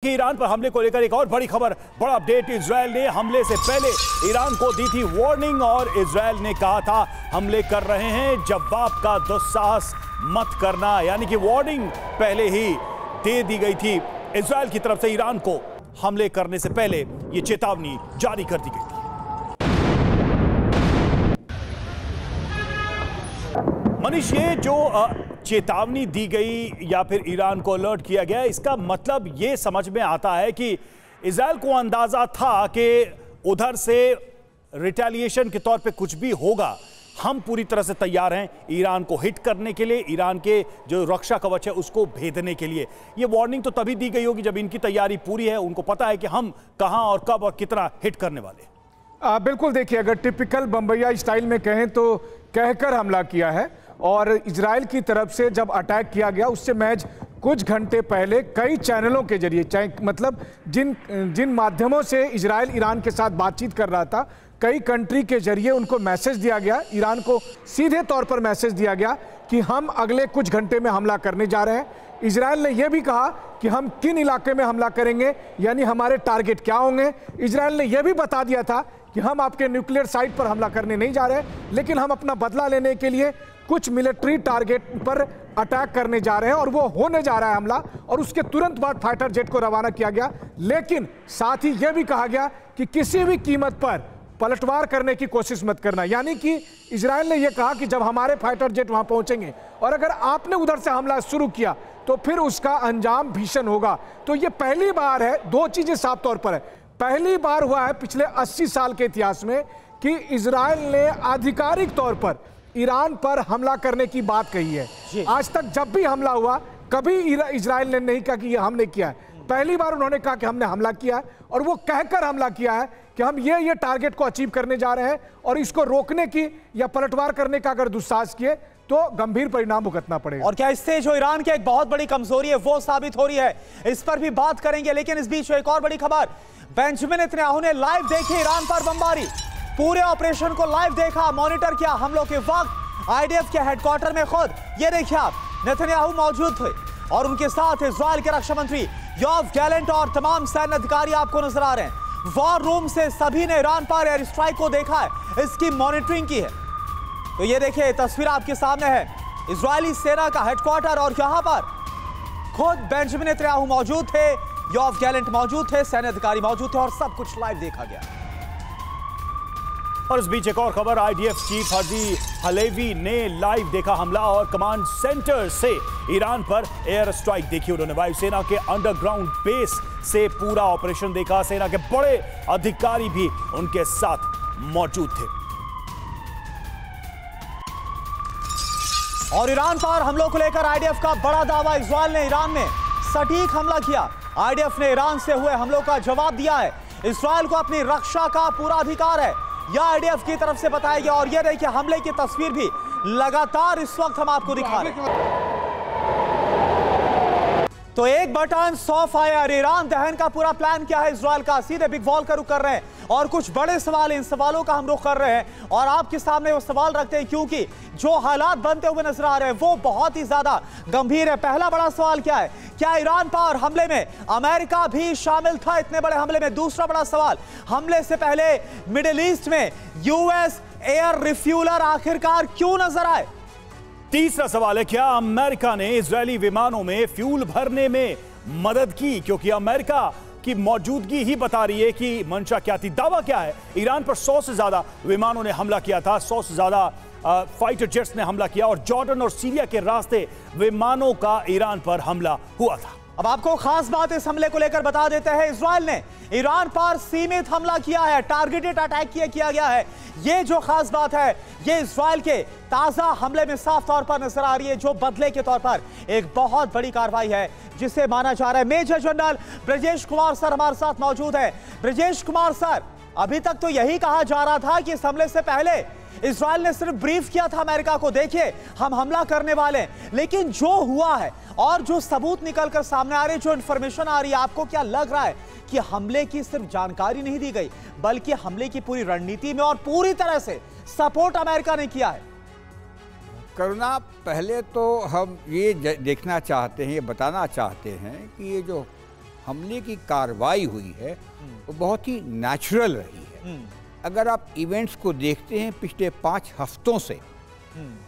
के ईरान पर हमले को लेकर एक और बड़ी खबर, बड़ा अपडेट। इजरायल ने हमले से पहले ईरान को दी थी वार्निंग और इजरायल ने कहा था हमले कर रहे हैं, जवाब का दुस्साहस मत करना। यानी कि वार्निंग पहले ही दे दी गई थी इजरायल की तरफ से। ईरान को हमले करने से पहले यह चेतावनी जारी कर दी गई थी। मनीष, ये जो चेतावनी दी गई या फिर ईरान को अलर्ट किया गया, इसका मतलब ये समझ में आता है कि इजरायल को अंदाजा था कि उधर से रिटेलिएशन के तौर पे कुछ भी होगा, हम पूरी तरह से तैयार हैं ईरान को हिट करने के लिए, ईरान के जो रक्षा कवच है उसको भेदने के लिए। ये वार्निंग तो तभी दी गई होगी जब इनकी तैयारी पूरी है, उनको पता है कि हम कहां और कब और कितना हिट करने वाले। बिल्कुल, देखिए, अगर टिपिकल बम्बैया स्टाइल में कहें तो कहकर हमला किया है। और इजराइल की तरफ से जब अटैक किया गया उससे महज कुछ घंटे पहले कई चैनलों के जरिए, चाहे मतलब जिन माध्यमों से इजराइल ईरान के साथ बातचीत कर रहा था, कई कंट्री के जरिए उनको मैसेज दिया गया, ईरान को सीधे तौर पर मैसेज दिया गया कि हम अगले कुछ घंटे में हमला करने जा रहे हैं। इजराइल ने यह भी कहा कि हम किन इलाके में हमला करेंगे, यानी हमारे टारगेट क्या होंगे। इजराइल ने यह भी बता दिया था कि हम आपके न्यूक्लियर साइट पर हमला करने नहीं जा रहे, लेकिन हम अपना बदला लेने के लिए कुछ मिलिट्री टारगेट पर अटैक करने जा रहे हैं और वो होने जा रहा है हमला। और उसके तुरंत बाद फाइटर जेट को रवाना किया गया, लेकिन साथ ही यह भी कहा गया कि किसी भी कीमत पर पलटवार करने की कोशिश मत करना। यानी कि इजराइल ने यह कहा कि जब हमारे फाइटर जेट वहां पहुंचेंगे और अगर आपने उधर से हमला शुरू किया तो फिर उसका अंजाम भीषण होगा। तो यह पहली बार है, दो चीजें साफ तौर पर है, पहली बार हुआ है पिछले 80 साल के इतिहास में कि इजराइल ने आधिकारिक तौर पर ईरान पर हमला करने की बात कही है। आज तक जब भी हमला हुआ कभी इजराइल ने नहीं कहा कि ये हमने किया है, पहली बार उन्होंने कहा कि हमने हमला किया है, और वो कहकर हमला किया है कि हम ये टारगेट को अचीव करने जा रहे हैं और इसको रोकने की या पलटवार करने का अगर दुस्साहस किए तो गंभीर परिणाम भुगतना पड़ेगा। और क्या इससे जो ईरान की एक बहुत बड़ी कमजोरी है वो साबित हो रही है, इस पर भी बात करेंगे। लेकिन इस बीच एक और बड़ी खबर, बेंजामिन नेतन्याहू ने लाइव देखी ईरान पर बमबारी, पूरे ऑपरेशन को लाइव देखा, मॉनिटर किया। हमलों के वक्त आईडीएफ के हेडक्वार्टर में खुद ये देखिए आप, नेतन्याहू मौजूद थे और उनके साथ इजराइल के रक्षा मंत्री योआव गैलेंट और तमाम सैन्य अधिकारी आपको नजर आ रहे हैं। वॉर रूम से सभी ने ईरान पर एयर स्ट्राइक को देखा है, इसकी मॉनिटरिंग की है। तो ये देखिए तस्वीर आपके सामने है, इजरायली सेना का हेडक्वार्टर और यहां पर खुद बेंजामिन नेतन्याहू मौजूद थे, योआव गैलेंट मौजूद थे, सैन्य अधिकारी मौजूद थे और सब कुछ लाइव देखा गया। और इस बीच एक और खबर, आईडीएफ चीफ हाजी हलेवी ने लाइव देखा हमला और कमांड सेंटर से ईरान पर एयर स्ट्राइक देखी। उन्होंने वायुसेना के अंडरग्राउंड बेस से पूरा ऑपरेशन देखा, सेना के बड़े अधिकारी भी उनके साथ मौजूद थे। और ईरान पर हमलों को लेकर आईडीएफ का बड़ा दावा, इजराइल ने ईरान में सटीक हमला किया, आईडीएफ ने ईरान से हुए हमलों का जवाब दिया है। इजराइल को अपनी रक्षा का पूरा अधिकार है, यह आईडीएफ की तरफ से बताया गया। और यह देखिए हमले की तस्वीर भी लगातार इस वक्त हम आपको दिखा रहे हैं। तो एक बटन 100 फायर, ईरान दहन का पूरा प्लान क्या है इजराइल का, सीधे बिग वॉल का रुख कर रहे हैं और कुछ बड़े सवाल, इन सवालों का हम रुख कर रहे हैं और आपके सामने वो सवाल रखते हैं क्योंकि जो हालात बनते हुए नजर आ रहे हैं वो बहुत ही ज्यादा गंभीर है। पहला बड़ा सवाल क्या है, क्या ईरान पर हमले में अमेरिका भी शामिल था इतने बड़े हमले में? दूसरा बड़ा सवाल, हमले से पहले मिडिल ईस्ट में यूएस एयर रिफ्यूलर आखिरकार क्यों नजर आए? तीसरा सवाल है, क्या अमेरिका ने इजरायली विमानों में फ्यूल भरने में मदद की? क्योंकि अमेरिका की मौजूदगी ही बता रही है कि मंशा क्या थी। दावा क्या है, ईरान पर 100 से ज्यादा विमानों ने हमला किया था, 100 से ज्यादा फाइटर जेट्स ने हमला किया और जॉर्डन और सीरिया के रास्ते विमानों का ईरान पर हमला हुआ था। अब आपको खास बात इस हमले को लेकर बता देते हैं, इजराइल ने ईरान पर सीमित हमला किया है, टारगेटेड अटैक किया गया है। ये जो खास बात है ये इजराइल के ताजा हमले में साफ तौर पर नजर आ रही है, जो बदले के तौर पर एक बहुत बड़ी कार्रवाई है जिसे माना जा रहा है। Major general Brajesh Kumar sir हमारे साथ मौजूद है। ब्रजेश कुमार सर, अभी तक तो यही कहा जा रहा था कि इस हमले से पहले इजराइल ने सिर्फ ब्रीफ किया था अमेरिका को, देखिए हम हमला करने वाले हैं, लेकिन जो हुआ है और जो सबूत निकलकर सामने आ रहे हैं, जो इंफॉर्मेशन आ रही है, आपको क्या लग रहा है कि हमले की सिर्फ जानकारी नहीं दी गई बल्कि हमले की पूरी रणनीति में और पूरी तरह से सपोर्ट अमेरिका ने किया है? करुणा, पहले तो हम ये देखना चाहते हैं, ये बताना चाहते हैं कि ये जो हमले की कार्रवाई हुई है वो बहुत ही नेचुरल रही है। अगर आप इवेंट्स को देखते हैं पिछले 5 हफ्तों से,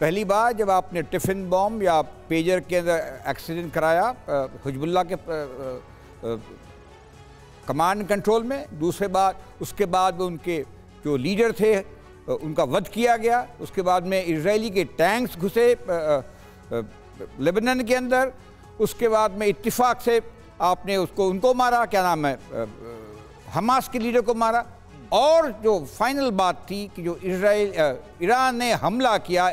पहली बार जब आपने टिफिन बॉम्ब या पेजर के अंदर एक्सीडेंट कराया हिजबुल्लाह के कमांड कंट्रोल में, दूसरे बार उसके बाद उनके जो लीडर थे उनका वध किया गया, उसके बाद में इजरायली के टैंक्स घुसे लेबनान के अंदर, उसके बाद में इत्तेफाक से आपने उनको मारा, क्या नाम है, हमास के लीडर को मारा, और जो फाइनल बात थी कि जो ईरान ने हमला किया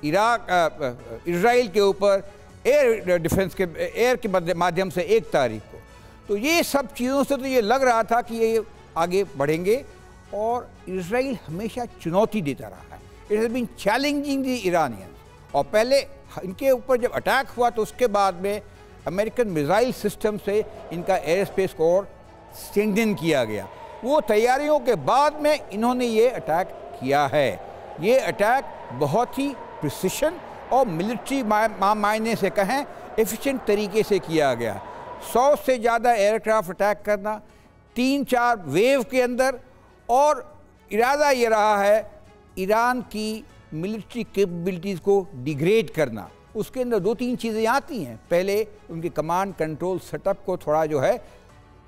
इजराइल के ऊपर एयर डिफेंस के एयर के माध्यम से 1 तारीख को, तो ये सब चीज़ों से तो ये लग रहा था कि ये आगे बढ़ेंगे। और इजराइल हमेशा चुनौती देता रहा है, it has been challenging the Iranian. और पहले इनके ऊपर जब अटैक हुआ तो उसके बाद में अमेरिकन मिसाइल सिस्टम से इनका एयर स्पेस को और स्ट्रेंथन किया गया। वो तैयारियों के बाद में इन्होंने ये अटैक किया है। ये अटैक बहुत ही प्रिसिशन और मिलिट्री मायने से कहें एफिशिएंट तरीके से किया गया। 100 से ज़्यादा एयरक्राफ्ट अटैक करना 3-4 वेव के अंदर, और इरादा ये रहा है ईरान की मिलिट्री कैपेबिलिटीज़ को डिग्रेड करना। उसके अंदर 2-3 चीज़ें आती हैं। पहले उनके कमांड कंट्रोल सेटअप को थोड़ा जो है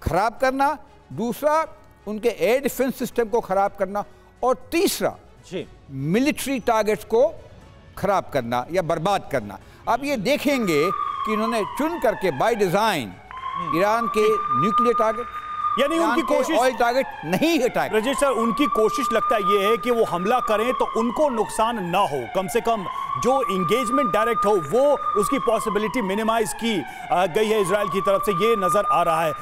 ख़राब करना, दूसरा उनके एयर डिफेंस सिस्टम को ख़राब करना, और तीसरा मिलिट्री टारगेट्स को ख़राब करना या बर्बाद करना। अब ये देखेंगे कि इन्होंने चुन करके बाय डिज़ाइन ईरान के न्यूक्लियर टारगेट यानी उनकी कोशिश ऑयल टारगेट नहीं हटाए। रजेश सर, उनकी कोशिश लगता है ये है कि वो हमला करें तो उनको नुकसान ना हो, कम से कम जो इंगेजमेंट डायरेक्ट हो वो उसकी पॉसिबिलिटी मिनिमाइज की गई है इजराइल की तरफ से, ये नजर आ रहा है।